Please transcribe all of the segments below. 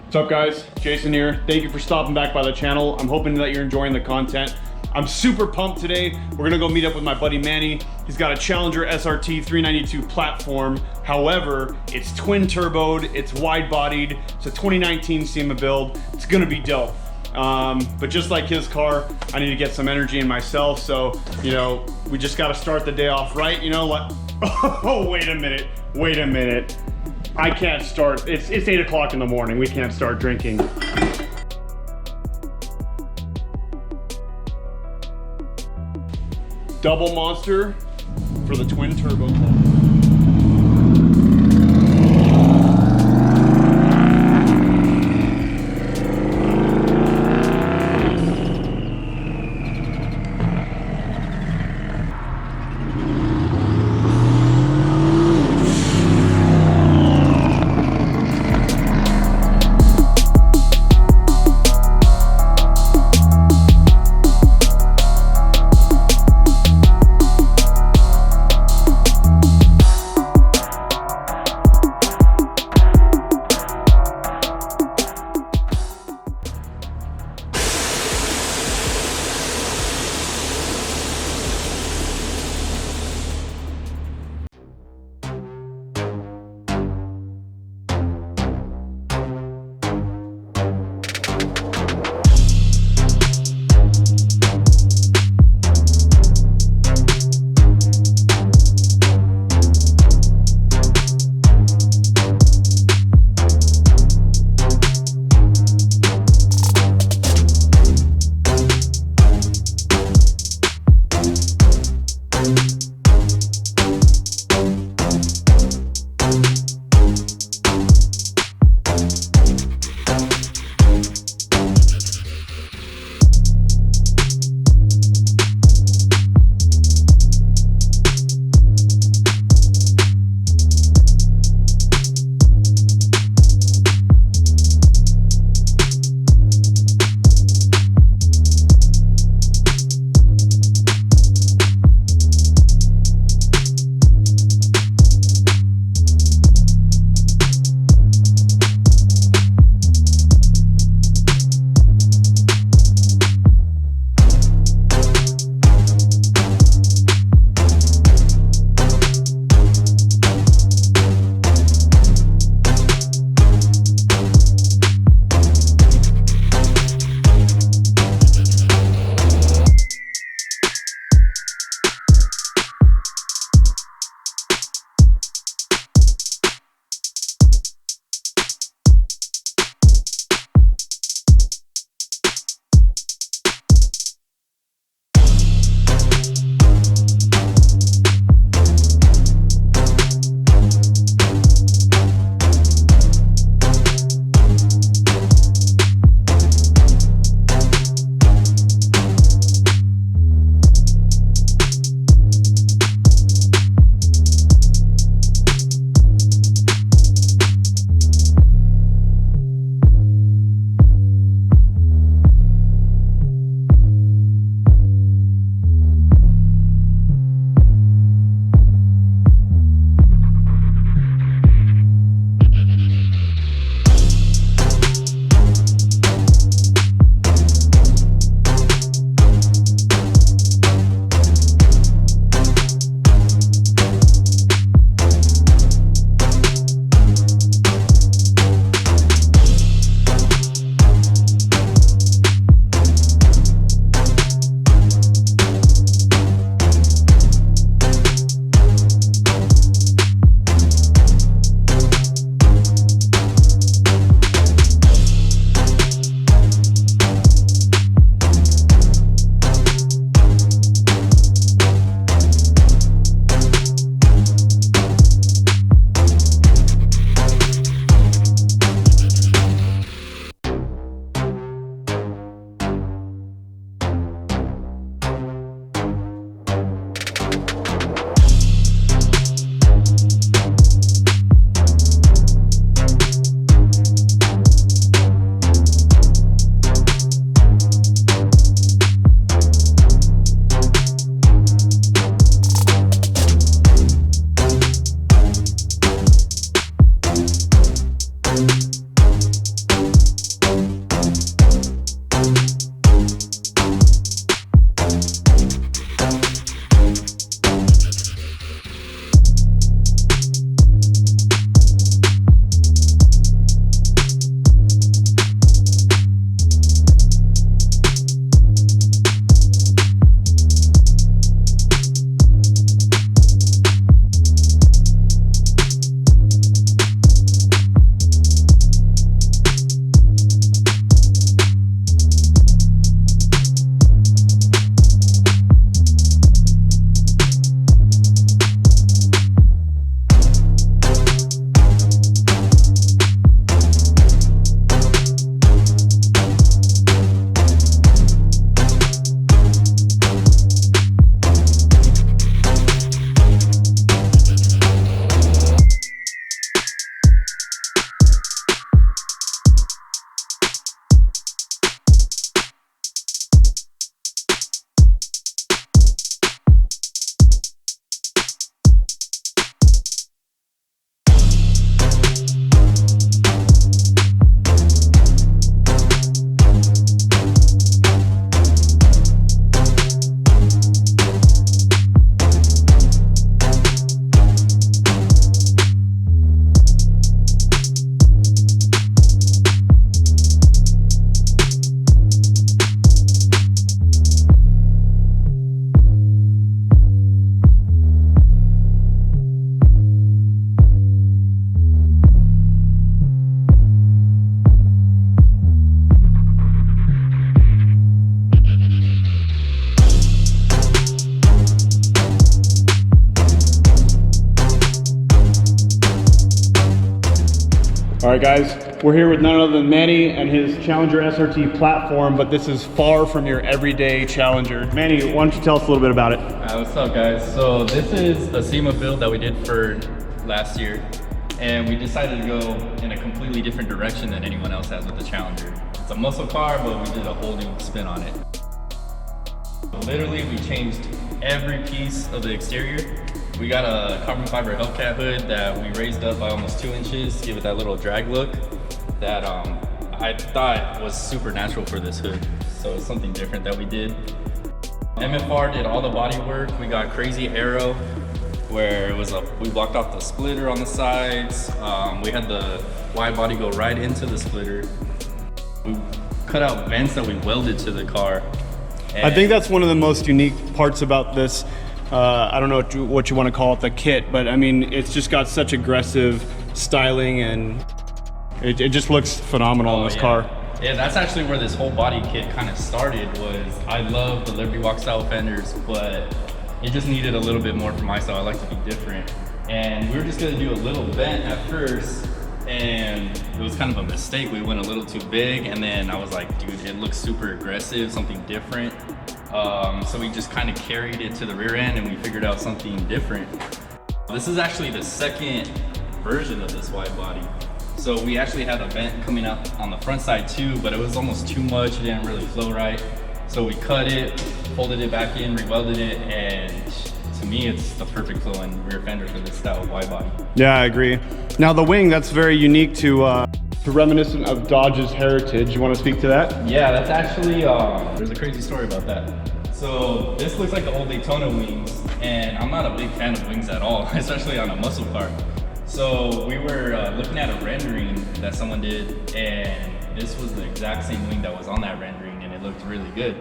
What's up guys, Jason here. Thank you for stopping back by the channel. I'm hoping that you're enjoying the content. I'm super pumped today. We're gonna go meet up with my buddy Manny. He's got a Challenger SRT 392 platform. However, it's twin turboed, it's wide bodied. It's a 2019 SEMA build. It's gonna be dope. But just like his car, I need to get some energy in myself. So, you know, we just gotta start the day off right. You know what? Oh, wait a minute. I can't start, it's 8 o'clock in the morning. We can't start drinking. Double monster for the twin turbo club. All right, guys, we're here with none other than Manny and his Challenger SRT platform, but this is far from your everyday Challenger. Manny, why don't you tell us a little bit about it? What's up, guys? So this is a SEMA build that we did for last year, and we decided to go in a completely different direction than anyone else has with the Challenger. It's a muscle car, but we did a whole new spin on it. Literally, we changed every piece of the exterior. We got a carbon fiber hubcap hood that we raised up by almost 2 inches to give it that little drag look that I thought was super natural for this hood. So it's something different that we did. MFR did all the body work. We got crazy aero where it was we blocked off the splitter on the sides. We had the wide body go right into the splitter. We cut out vents that we welded to the car. I think that's one of the most unique parts about this. I don't know what you want to call it, the kit, but I mean, it's just got such aggressive styling and it just looks phenomenal in this car. Yeah, that's actually where this whole body kit kind of started. Was I love the Liberty Walk style fenders, but it just needed a little bit more for my style. I like to be different. And we were just gonna do a little vent at first, and it was kind of a mistake. We went a little too big, and then I was like, dude, it looks super aggressive, something different. So we just kind of carried it to the rear end and we figured out something different. This is actually the second version of this wide body. So we actually had a vent coming out on the front side too, but it was almost too much. It didn't really flow right. So we cut it, folded it back in, rewelded it, and to me, it's the perfect flowing rear fender for this style of wide body. Yeah, I agree. Now the wing, that's very unique to reminiscent of Dodge's heritage. You want to speak to that? Yeah, that's actually, there's a crazy story about that. So this looks like the old Daytona wings, and I'm not a big fan of wings at all, especially on a muscle car. So we were looking at a rendering that someone did, and this was the exact same wing that was on that rendering, and it looked really good.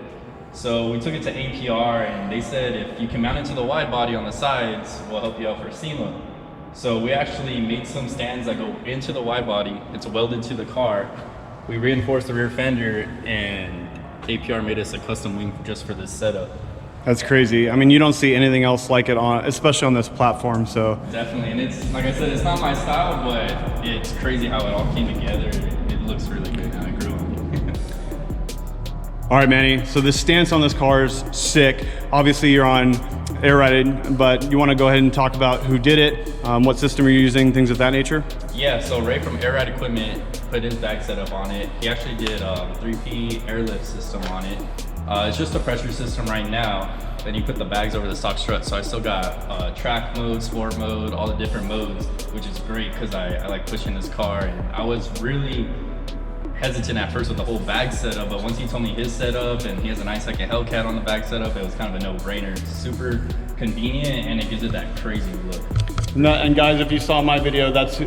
So we took it to APR, and they said if you can mount it to the wide body on the sides, we'll help you out for SEMA. So we actually made some stands that go into the wide body. It's welded to the car. We reinforced the rear fender, and APR made us a custom wing just for this setup. That's crazy. I mean, you don't see anything else like it on, especially on this platform, so. Definitely, and it's, like I said, it's not my style, but it's crazy how it all came together. It looks really good now. I grew on. All right, Manny, so this stance on this car is sick. Obviously you're on air-rated, but you want to go ahead and talk about who did it, what system you're using, things of that nature? Yeah, so Ray from Air Ride Equipment put his bag setup on it. He actually did a 3P airlift system on it. It's just a pressure system right now. Then you put the bags over the stock strut. So I still got track mode, sport mode, all the different modes, which is great because I like pushing this car. And I was really hesitant at first with the whole bag setup, but once he told me his setup and he has a 9-second Hellcat on the bag setup, it was kind of a no-brainer. It's super convenient and it gives it that crazy look. And guys, if you saw my video, that's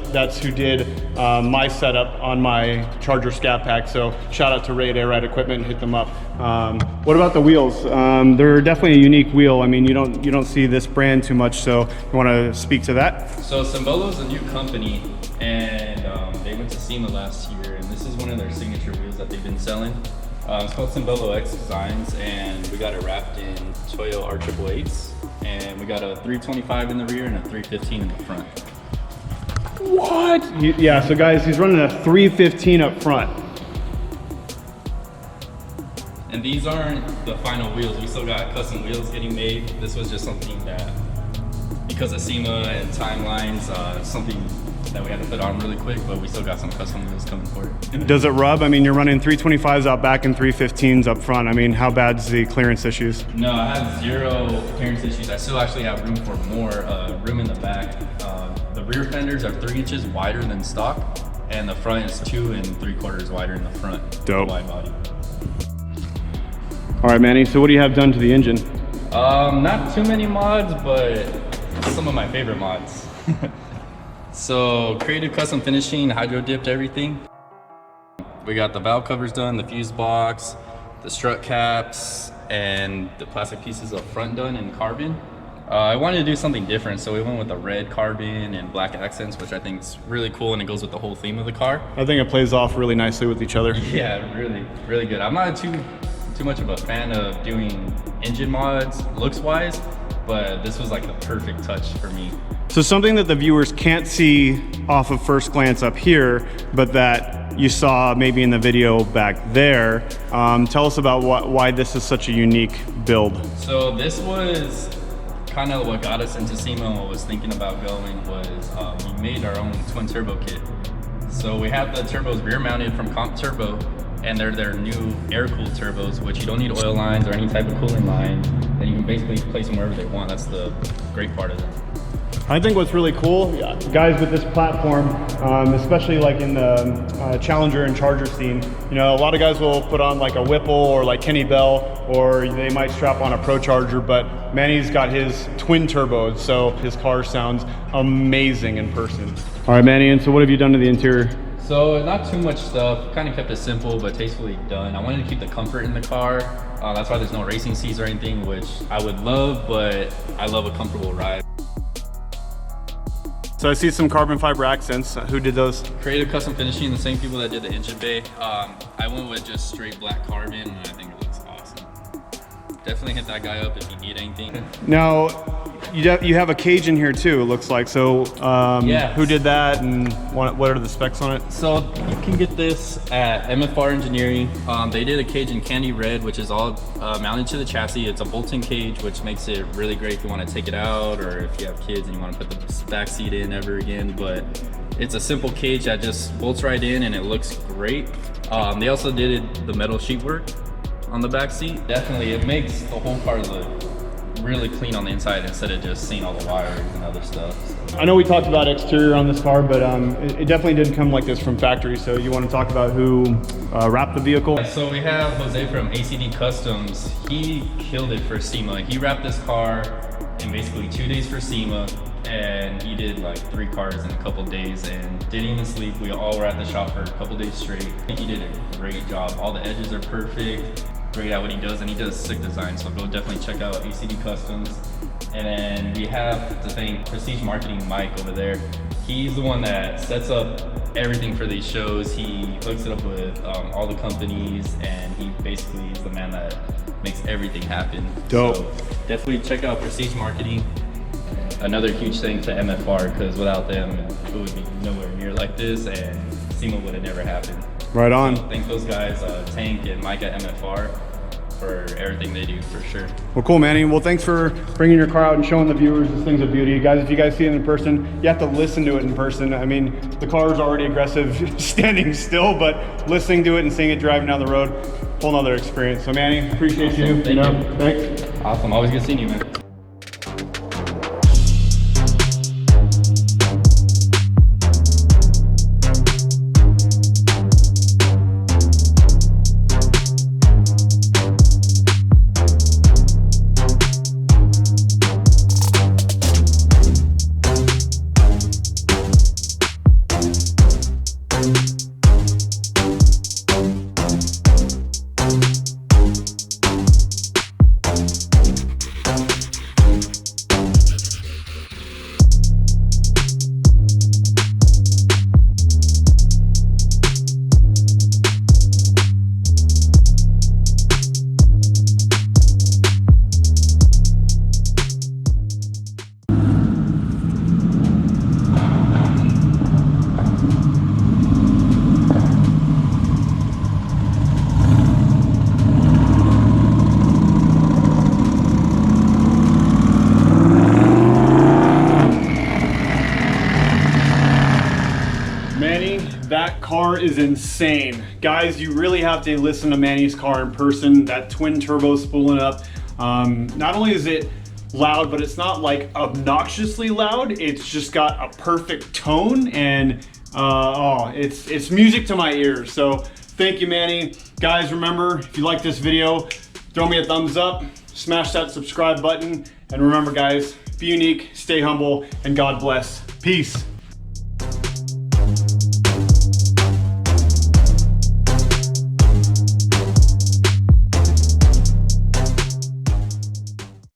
who did my setup on my Charger Scat Pack. So shout out to Ray at Air Ride Equipment, hit them up. What about the wheels? They're definitely a unique wheel. I mean, you don't see this brand too much, so you want to speak to that? So Symbolo's a new company, and they went to SEMA last year, and this is one of their signature wheels that they've been selling. It's called Symbolo X Designs, and we got it wrapped in Toyo R888s, and we got a 325 in the rear and a 315 in the front. What? Yeah, so guys, he's running a 315 up front. And these aren't the final wheels. We still got custom wheels getting made. This was just something that, because of SEMA and timelines, something that we had to put on really quick, but we still got some custom wheels coming for it. Does it rub? I mean, you're running 325s out back and 315s up front. I mean, how bad's the clearance issues? No, I have zero clearance issues. I still actually have room for more room in the back. The rear fenders are 3 inches wider than stock, and the front is 2 3/4 wider in the front. Dope. Wide body. All right, Manny, so what do you have done to the engine? Not too many mods, but some of my favorite mods. So creative custom finishing, hydro dipped everything. We got the valve covers done, the fuse box, the strut caps, and the plastic pieces up front done in carbon. I wanted to do something different, so we went with the red carbon and black accents, which I think is really cool, and it goes with the whole theme of the car. I think it plays off really nicely with each other. Yeah, really, really good. I'm not too much of a fan of doing engine mods looks-wise, but this was like the perfect touch for me. So something that the viewers can't see off of first glance up here, but that you saw maybe in the video back there. Tell us about why this is such a unique build. So this was kind of what got us into SEMA and what was thinking about going was we made our own twin turbo kit. So we have the turbos rear mounted from Comp Turbo, and they're their new air-cooled turbos, which you don't need oil lines or any type of cooling line, and you can basically place them wherever they want. That's the great part of it. I think what's really cool, guys, with this platform, especially like in the Challenger and Charger scene, you know, a lot of guys will put on like a Whipple or like Kenny Bell, or they might strap on a Pro Charger, but Manny's got his twin turbos, so his car sounds amazing in person. All right, Manny, and so what have you done to the interior? So not too much stuff, kind of kept it simple but tastefully done. I wanted to keep the comfort in the car. That's why there's no racing seats or anything, which I would love, but I love a comfortable ride. So I see some carbon fiber accents. Who did those? Creative Custom Finishing, the same people that did the engine bay. I went with just straight black carbon, and I think it looks awesome. Definitely hit that guy up if you need anything. Now, you have a cage in here too, it looks like. So yeah. Who did that, and what are the specs on it? So you can get this at MFR Engineering. They did a cage in candy red, which is all mounted to the chassis. It's a bolt-in cage, which makes it really great if you want to take it out, or if you have kids and you want to put the back seat in ever again. But it's a simple cage that just bolts right in, and it looks great. They also did the metal sheetwork on the back seat. Definitely, it makes the whole car look really clean on the inside instead of just seeing all the wires and other stuff. So. I know we talked about exterior on this car, but it definitely didn't come like this from factory. So you want to talk about who wrapped the vehicle? So we have Jose from ACD Customs. He killed it for SEMA. He wrapped this car in basically 2 days for SEMA, and he did like 3 cars in a couple days and didn't even sleep. We all were at the shop for a couple days straight. He did a great job. All the edges are perfect. Great at what he does, and he does sick design, so go definitely check out ACD Customs. And then we have to thank Prestige Marketing Mike over there. He's the one that sets up everything for these shows. He hooks it up with all the companies, and he basically is the man that makes everything happen. Dope. So definitely check out Prestige Marketing. Another huge thanks to MFR, because without them it would be nowhere near like this, and SEMA would have never happened. Right on. So thank those guys, Tank and Mike at MFR, for everything they do, for sure. Well, cool, Manny. Well, thanks for bringing your car out and showing the viewers this thing's a beauty. Guys, if you guys see it in person, you have to listen to it in person. I mean, the car is already aggressive standing still, but listening to it and seeing it driving down the road, whole nother experience. So, Manny, appreciate Awesome. you. Thank you. Thanks. Awesome. Always good seeing you, man. That car is insane. Guys, you really have to listen to Manny's car in person. That twin turbo spooling up. Not only is it loud, but it's not like obnoxiously loud. It's just got a perfect tone, and it's music to my ears. So thank you, Manny. Guys, remember, if you like this video, throw me a thumbs up, smash that subscribe button, and remember, guys, be unique, stay humble, and God bless. Peace.